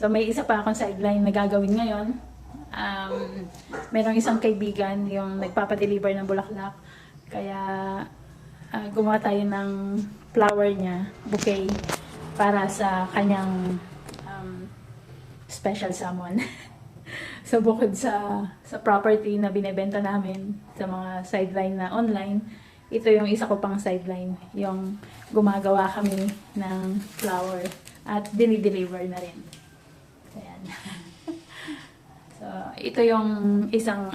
So may isa pa akong sideline na gagawin ngayon. Merong isang kaibigan yung nagpapadeliver ng bulaklak. Kaya gumawa tayo ng flower niya, bouquet, para sa kanyang special someone. So bukod sa property na binebenta namin sa mga sideline na online, ito yung isa ko pang sideline, yung gumagawa kami ng flower at dinideliver na rin. Ayan. So ito yung isang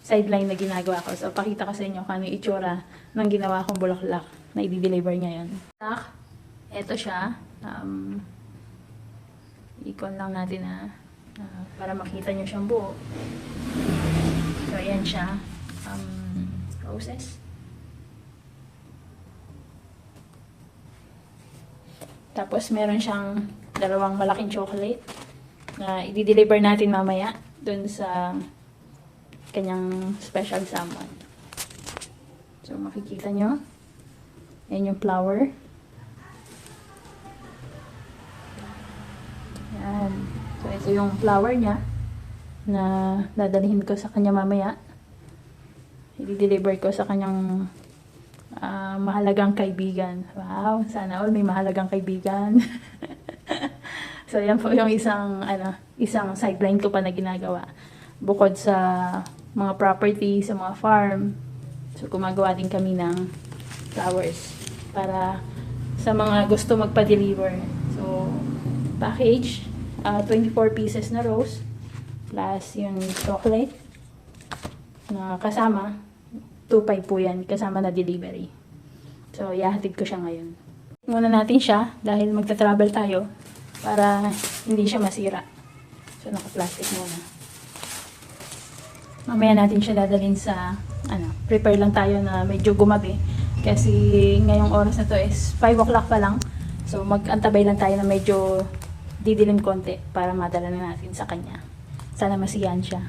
sideline na ginagawa ko. So pakita ko sa inyo kung ano yung itsura ng ginawa kong bulaklak na i-deliver ngayon. Ito siya. Ikon lang natin para makita nyo siyang buo. So ayan siya. Roses. Tapos meron siyang dalawang malaking chocolate na i-deliver natin mamaya dun sa kanyang special someone. So makikita nyo. Ayan yung flower. Ayan. So ito yung flower niya na dadalhin ko sa kanya mamaya. I-deliver ko sa kanyang mahalagang kaibigan. Wow, sana all may mahalagang kaibigan. So yan po yung isang sideline ko pa na ginagawa. Bukod sa mga property, sa mga farm. So gumagawa din kami ng flowers para sa mga gusto magpa-deliver. So package, 24 pieces na rose plus yung chocolate na kasama. 2.5 po yan, kasama na delivery. So, ihahatid ko siya ngayon. Muna natin siya dahil magta-travel tayo para hindi siya masira. So, naka-plastic muna. Mamaya natin siya dadalhin sa, prepare lang tayo na medyo gumabi. Kasi ngayong oras na to is 5 o'clock pa lang. So, mag-antabay lang tayo na medyo didilim konti para madala na natin sa kanya. Sana masiyahan siya.